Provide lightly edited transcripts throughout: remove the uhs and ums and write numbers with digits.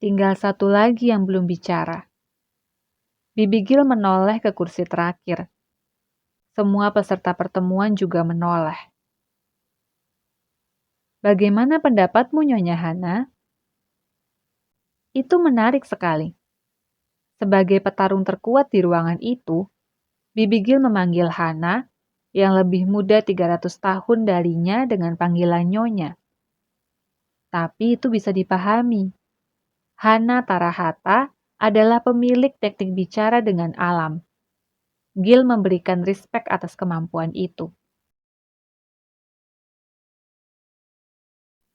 Tinggal satu lagi yang belum bicara. Bibi Gil menoleh ke kursi terakhir. Semua peserta pertemuan juga menoleh. Bagaimana pendapatmu, Nyonya Hana? Itu menarik sekali. Sebagai petarung terkuat di ruangan itu, Bibi Gil memanggil Hana yang lebih muda 300 tahun darinya dengan panggilan Nyonya. Tapi itu bisa dipahami. Hana Tarahata adalah pemilik teknik bicara dengan alam. Gil memberikan respek atas kemampuan itu.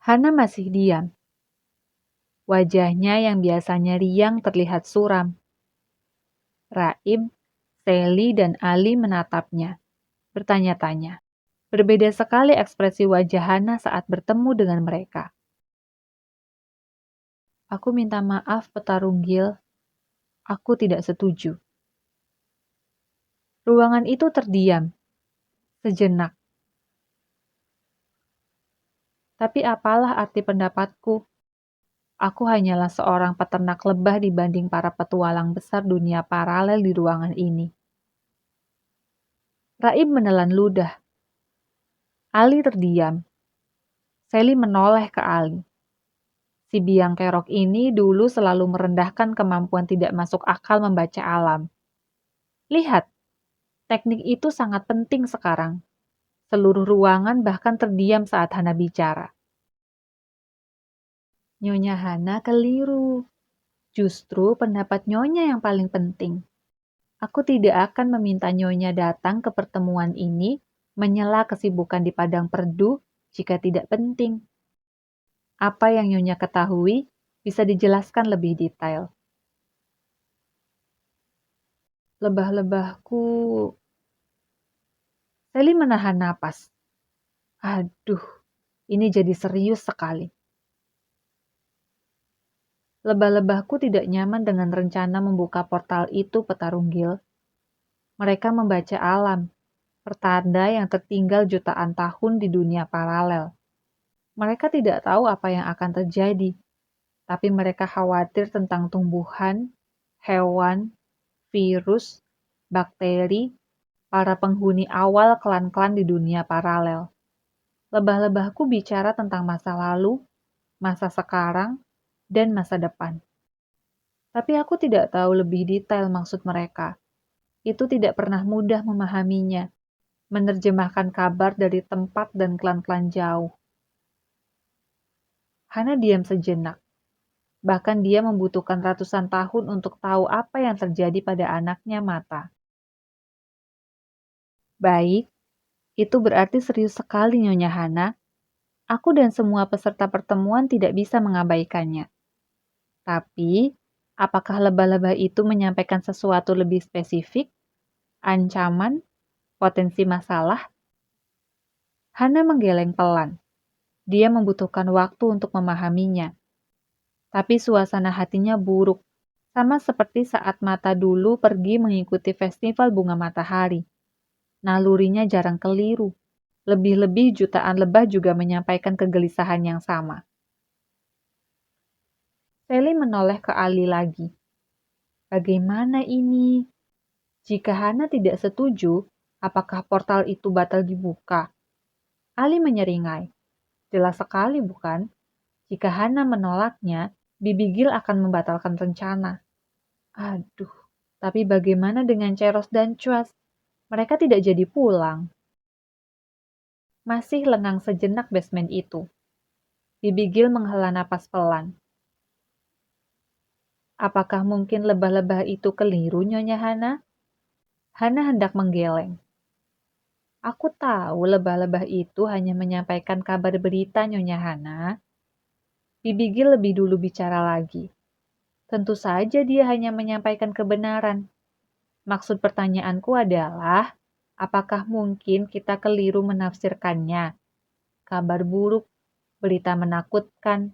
Hana masih diam. Wajahnya yang biasanya riang terlihat suram. Raib, Sally, dan Ali menatapnya, bertanya-tanya. Berbeda sekali ekspresi wajah Hana saat bertemu dengan mereka. Aku minta maaf, petarung Gil. Aku tidak setuju. Ruangan itu terdiam. Sejenak. Tapi apalah arti pendapatku? Aku hanyalah seorang peternak lebah dibanding para petualang besar dunia paralel di ruangan ini. Raib menelan ludah. Ali terdiam. Sally menoleh ke Ali. Si biang kerok ini dulu selalu merendahkan kemampuan tidak masuk akal membaca alam. Lihat, teknik itu sangat penting sekarang. Seluruh ruangan bahkan terdiam saat Hana bicara. Nyonya Hana keliru. Justru pendapat Nyonya yang paling penting. Aku tidak akan meminta Nyonya datang ke pertemuan ini menyela kesibukan di padang perdu jika tidak penting. Apa yang Nyonya ketahui bisa dijelaskan lebih detail. Lebah-lebahku... Sally menahan napas. Aduh, ini jadi serius sekali. Lebah-lebahku tidak nyaman dengan rencana membuka portal itu, petarung Gil. Mereka membaca alam, pertanda yang tertinggal jutaan tahun di dunia paralel. Mereka tidak tahu apa yang akan terjadi, tapi mereka khawatir tentang tumbuhan, hewan, virus, bakteri, para penghuni awal klan-klan di dunia paralel. Lebah-lebahku bicara tentang masa lalu, masa sekarang, dan masa depan. Tapi aku tidak tahu lebih detail maksud mereka. Itu tidak pernah mudah memahaminya, menerjemahkan kabar dari tempat dan klan-klan jauh. Hana diam sejenak. Bahkan dia membutuhkan ratusan tahun untuk tahu apa yang terjadi pada anaknya Mata. Baik, itu berarti serius sekali Nyonya Hana. Aku dan semua peserta pertemuan tidak bisa mengabaikannya. Tapi, apakah lebah-lebah itu menyampaikan sesuatu lebih spesifik? Ancaman? Potensi masalah? Hana menggeleng pelan. Dia membutuhkan waktu untuk memahaminya. Tapi suasana hatinya buruk, sama seperti saat Mata dulu pergi mengikuti festival bunga matahari. Nalurinya jarang keliru. Lebih-lebih jutaan lebah juga menyampaikan kegelisahan yang sama. Sally menoleh ke Ali lagi. Bagaimana ini? Jika Hana tidak setuju, apakah portal itu batal dibuka? Ali menyeringai. Jelas sekali bukan? Jika Hana menolaknya, Bibi Gil akan membatalkan rencana. Aduh, tapi bagaimana dengan Ceros dan Cuas? Mereka tidak jadi pulang. Masih lengang sejenak basement itu. Bibi Gil menghela napas pelan. Apakah mungkin lebah-lebah itu keliru, Nyonya Hana? Hana hendak menggeleng. Aku tahu lebah-lebah itu hanya menyampaikan kabar berita, Nyonya Hana. Bibi Gil lebih dulu bicara lagi. Tentu saja dia hanya menyampaikan kebenaran. Maksud pertanyaanku adalah, apakah mungkin kita keliru menafsirkannya? Kabar buruk, berita menakutkan,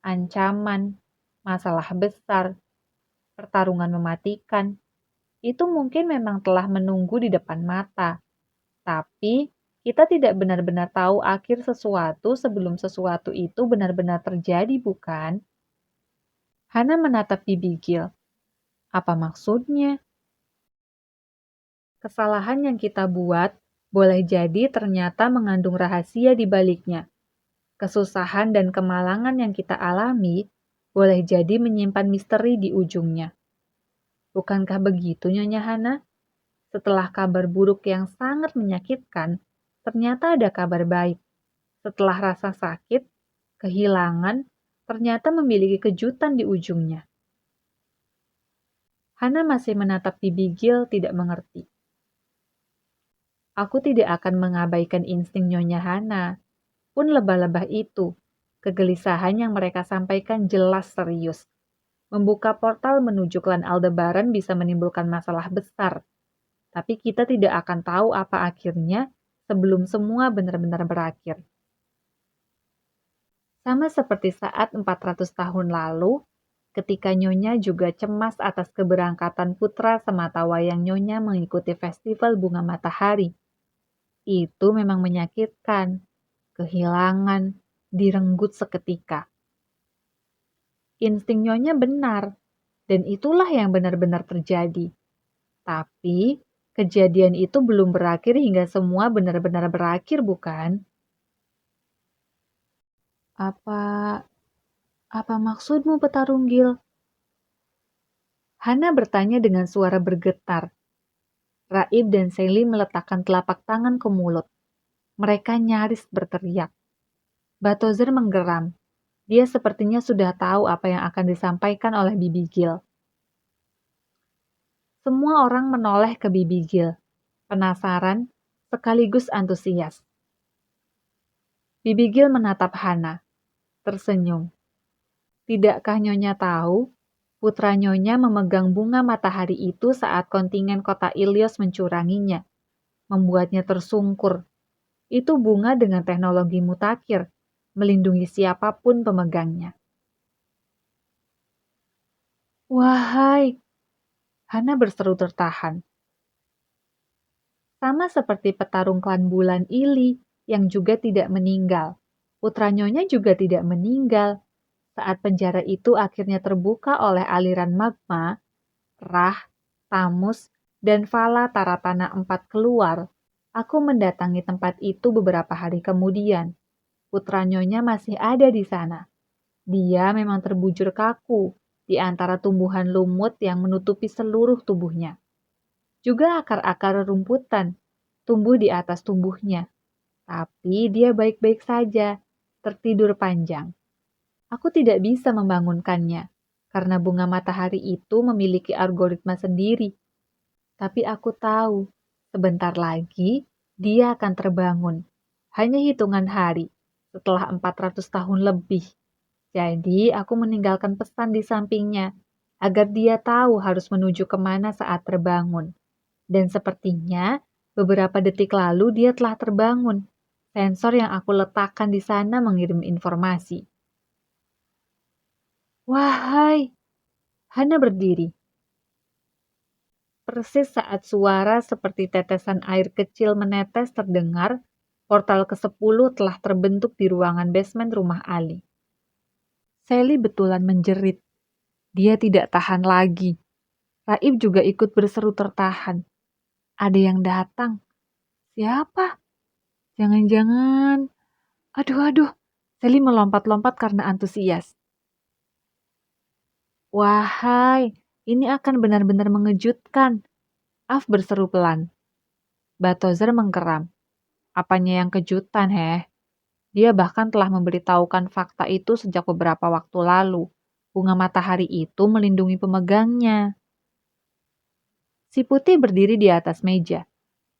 ancaman, masalah besar, pertarungan mematikan, itu mungkin memang telah menunggu di depan mata. Tapi, kita tidak benar-benar tahu akhir sesuatu sebelum sesuatu itu benar-benar terjadi, bukan? Hana menatap Bibi Gil. Apa maksudnya? Kesalahan yang kita buat boleh jadi ternyata mengandung rahasia di baliknya. Kesusahan dan kemalangan yang kita alami boleh jadi menyimpan misteri di ujungnya. Bukankah begitu, Nyonya Hana? Setelah kabar buruk yang sangat menyakitkan, ternyata ada kabar baik. Setelah rasa sakit, kehilangan, ternyata memiliki kejutan di ujungnya. Hana masih menatap Bibi Gil tidak mengerti. Aku tidak akan mengabaikan insting Nyonya Hana. Pun lebah-lebah itu, kegelisahan yang mereka sampaikan jelas serius. Membuka portal menuju klan Aldebaran bisa menimbulkan masalah besar. Tapi kita tidak akan tahu apa akhirnya sebelum semua benar-benar berakhir. Sama seperti saat 400 tahun lalu, ketika Nyonya juga cemas atas keberangkatan putra sematawayang Nyonya mengikuti festival bunga matahari. Itu memang menyakitkan, kehilangan, direnggut seketika. Insting Nyonya benar, dan itulah yang benar-benar terjadi. Tapi, kejadian itu belum berakhir hingga semua benar-benar berakhir, bukan? Apa apa maksudmu, Petarunggil? Hana bertanya dengan suara bergetar. Raib dan Sally meletakkan telapak tangan ke mulut. Mereka nyaris berteriak. Batozer menggeram. Dia sepertinya sudah tahu apa yang akan disampaikan oleh Bibi Gil. Semua orang menoleh ke Bibi Gil, penasaran sekaligus antusias. Bibi Gil menatap Hana, tersenyum. Tidakkah Nyonya tahu, putra Nyonya memegang bunga matahari itu saat kontingen kota Ilios mencuranginya, membuatnya tersungkur. Itu bunga dengan teknologi mutakhir, melindungi siapapun pemegangnya. Wahai, Hana berseru tertahan. Sama seperti petarung klan Bulan Ili yang juga tidak meninggal. Putra Nyonya juga tidak meninggal. Saat penjara itu akhirnya terbuka oleh aliran magma, Rah, Tamus, dan Vala Taratana 4 keluar, aku mendatangi tempat itu beberapa hari kemudian. Putra Nyonya masih ada di sana. Dia memang terbujur kaku di antara tumbuhan lumut yang menutupi seluruh tubuhnya. Juga akar-akar rumputan tumbuh di atas tubuhnya. Tapi dia baik-baik saja, tertidur panjang. Aku tidak bisa membangunkannya, karena bunga matahari itu memiliki algoritma sendiri. Tapi aku tahu, sebentar lagi dia akan terbangun. Hanya hitungan hari, setelah 400 tahun lebih. Jadi aku meninggalkan pesan di sampingnya, agar dia tahu harus menuju kemana saat terbangun. Dan sepertinya, beberapa detik lalu dia telah terbangun. Sensor yang aku letakkan di sana mengirim informasi. Wahai, Hana berdiri. Persis saat suara seperti tetesan air kecil menetes terdengar, portal ke-10 telah terbentuk di ruangan basement rumah Ali. Sally betulan menjerit. Dia tidak tahan lagi. Raib juga ikut berseru tertahan. Ada yang datang. Siapa? Jangan-jangan. Aduh. Sally melompat-lompat karena antusias. Wahai, ini akan benar-benar mengejutkan. Af berseru pelan. Batozer mengkeram. Apanya yang kejutan, heh? Dia bahkan telah memberitahukan fakta itu sejak beberapa waktu lalu. Bunga matahari itu melindungi pemegangnya. Si putih berdiri di atas meja.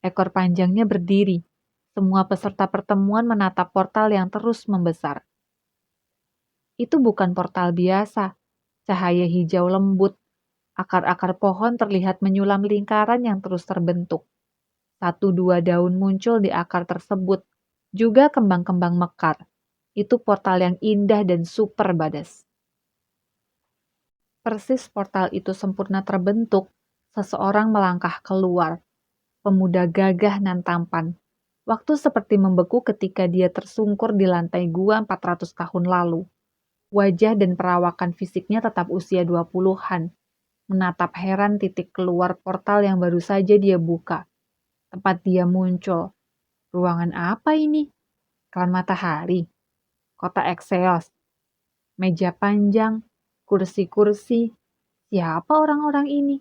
Ekor panjangnya berdiri. Semua peserta pertemuan menatap portal yang terus membesar. Itu bukan portal biasa. Cahaya hijau lembut. Akar-akar pohon terlihat menyulam lingkaran yang terus terbentuk. 1-2 daun muncul di akar tersebut. Juga kembang-kembang mekar. Itu portal yang indah dan super badas. Persis portal itu sempurna terbentuk, seseorang melangkah keluar. Pemuda gagah dan tampan. Waktu seperti membeku ketika dia tersungkur di lantai gua 400 tahun lalu. Wajah dan perawakan fisiknya tetap usia 20-an, menatap heran titik keluar portal yang baru saja dia buka. Tempat dia muncul. Ruangan apa ini? Klan matahari? Kota Exeos? Meja panjang? Kursi-kursi? Siapa orang-orang ini?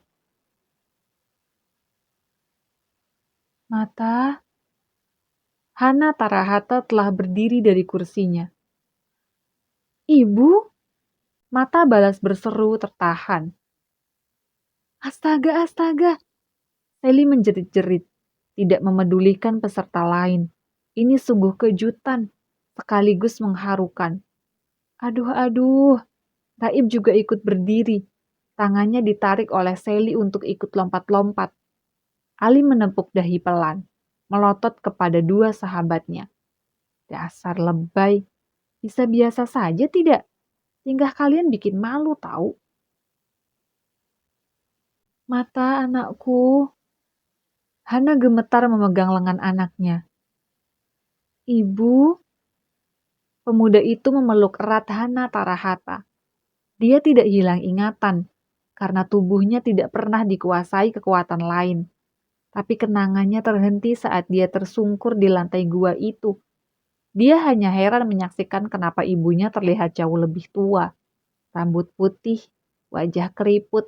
Mata? Hana Tarahata telah berdiri dari kursinya. Ibu? Mata balas berseru tertahan. Astaga, astaga. Sally menjerit-jerit, tidak memedulikan peserta lain. Ini sungguh kejutan, sekaligus mengharukan. Aduh, aduh. Raib juga ikut berdiri. Tangannya ditarik oleh Sally untuk ikut lompat-lompat. Ali menepuk dahi pelan, melotot kepada dua sahabatnya. Dasar lebay. Bisa biasa saja tidak? Tingkah kalian bikin malu tahu. Mata anakku. Hana gemetar memegang lengan anaknya. Ibu. Pemuda itu memeluk erat Hana Tarahata. Dia tidak hilang ingatan, karena tubuhnya tidak pernah dikuasai kekuatan lain. Tapi kenangannya terhenti saat dia tersungkur di lantai gua itu. Dia hanya heran menyaksikan kenapa ibunya terlihat jauh lebih tua. Rambut putih, wajah keriput.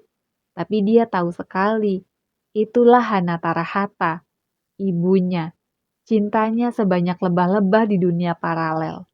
Tapi dia tahu sekali, itulah Hana Tarahata, ibunya. Cintanya sebanyak lebah-lebah di dunia paralel.